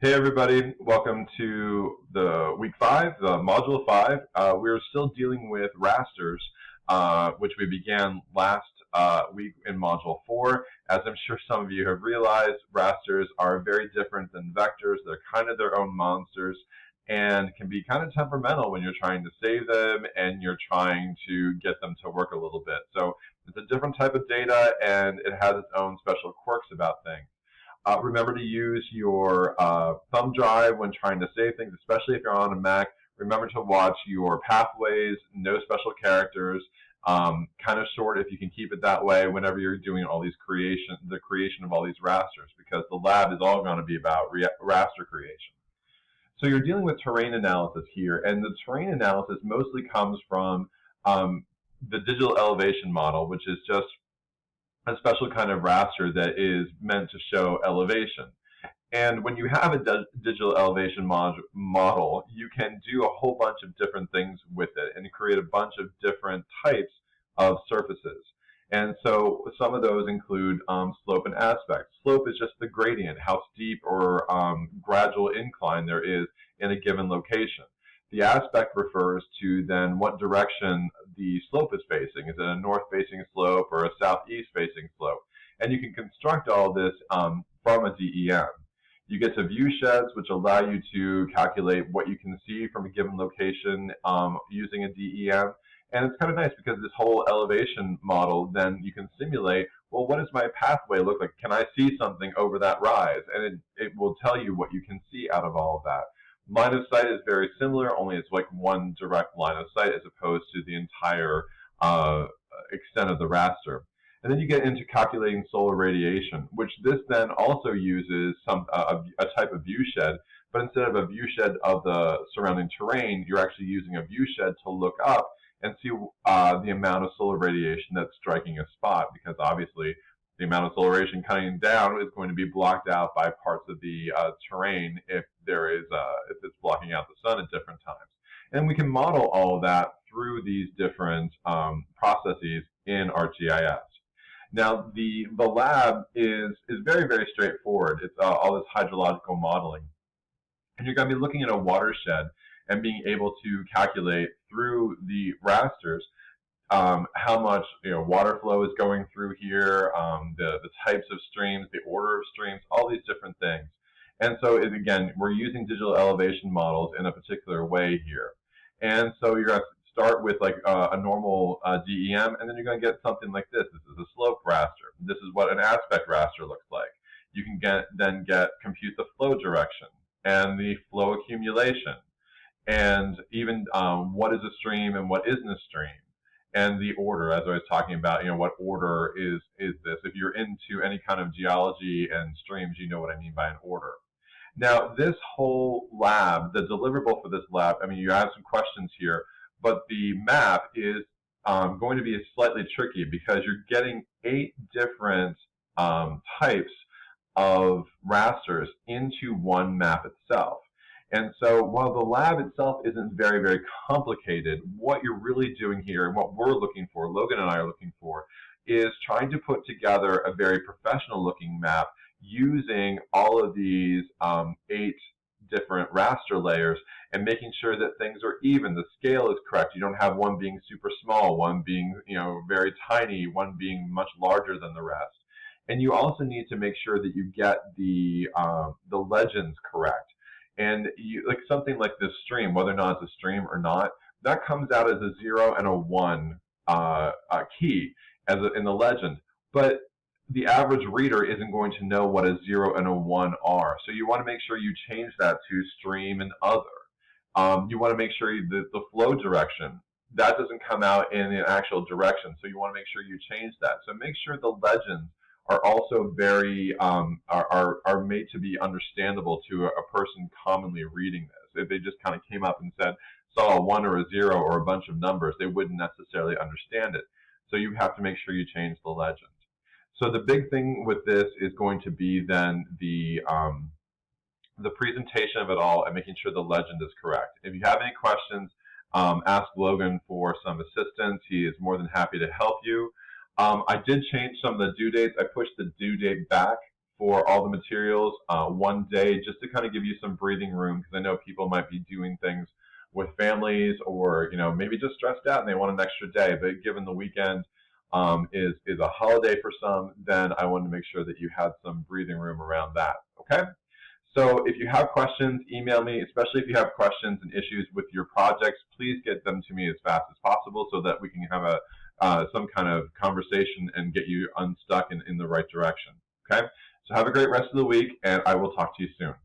Hey everybody, welcome to the week 5, the module 5. We're still dealing with rasters, which we began last week in module 4. As I'm sure some of you have realized, rasters are very different than vectors. They're kind of their own monsters and can be kind of temperamental when you're trying to save them and you're trying to get them to work a little bit. So it's a different type of data and it has its own special quirks about things. Remember to use your thumb drive when trying to save things, especially if you're on a Mac. Remember to watch your pathways, no special characters, kind of short if you can keep it that way whenever you're doing all these the creation of all these rasters, because the lab is all going to be about raster creation. So you're dealing with terrain analysis here, and the terrain analysis mostly comes from the digital elevation model, which is just a special kind of raster that is meant to show elevation. And when you have a digital elevation model, you can do a whole bunch of different things with it and create a bunch of different types of surfaces. And so some of those include slope and aspect. Slope is just the gradient, how steep or gradual incline there is in a given location. The aspect refers to then what direction the slope is facing. Is it a north-facing slope or a southeast-facing slope? And you can construct all this from a DEM. You get to view sheds, which allow you to calculate what you can see from a given location using a DEM. And it's kind of nice because this whole elevation model, then you can simulate, well, what does my pathway look like? Can I see something over that rise? And it will tell you what you can see out of all of that. Line of sight is very similar, only it's like one direct line of sight as opposed to the entire extent of the raster. And then you get into calculating solar radiation, which this then also uses a type of view shed, but instead of a view shed of the surrounding terrain, you're actually using a view shed to look up and see the amount of solar radiation that's striking a spot, because obviously the amount of solar radiation coming down is going to be blocked out by parts of the terrain if it's blocking out the sun at different times. And we can model all of that through these different processes in ArcGIS. Now, the lab is very, very straightforward. It's all this hydrological modeling. And you're going to be looking at a watershed and being able to calculate through the rasters how much water flow is going through here, the types of streams, the order of streams, all these different things. And so, again, we're using digital elevation models in a particular way here. And so you're going to start with like a normal DEM, and then you're going to get something like this. This is a slope raster. This is what an aspect raster looks like. You can then compute the flow direction and the flow accumulation, and even what is a stream and what isn't a stream. And the order, as I was talking about, what order is this? If you're into any kind of geology and streams, you know what I mean by an order. Now, this whole lab, the deliverable for this lab, I mean, you have some questions here, but the map is going to be slightly tricky because you're getting 8 different types of rasters into one map itself. And so while the lab itself isn't very, very complicated, what you're really doing here and what we're looking for, Logan and I are looking for, is trying to put together a very professional looking map using all of these 8 different raster layers and making sure that things are even. The scale is correct. You don't have one being super small, one being very tiny, one being much larger than the rest. And you also need to make sure that you get the legends correct. And like something like this stream, whether or not it's a stream or not, that comes out as a 0 and a 1 key in the legend. But the average reader isn't going to know what a 0 and a 1 are. So you want to make sure you change that to stream and other. You want to make sure that the flow direction, that doesn't come out in the actual direction. So you want to make sure you change that. So make sure the legends are also very are made to be understandable to a person commonly reading this. If they just kind of came up and saw a 1 or a 0 or a bunch of numbers, they wouldn't necessarily understand it. So you have to make sure you change the legend. So the big thing with this is going to be then the presentation of it all and making sure the legend is correct. If you have any questions, ask Logan for some assistance. He is more than happy to help you. I did change some of the due dates. I pushed the due date back for all the materials one day, just to kind of give you some breathing room, because I know people might be doing things with families, or maybe just stressed out and they want an extra day. But given the weekend is a holiday for some, then I wanted to make sure that you had some breathing room around that. Okay. So if you have questions, email me, especially if you have questions and issues with your projects. Please get them to me as fast as possible so that we can have some kind of conversation and get you unstuck in the right direction. Okay? So have a great rest of the week, and I will talk to you soon.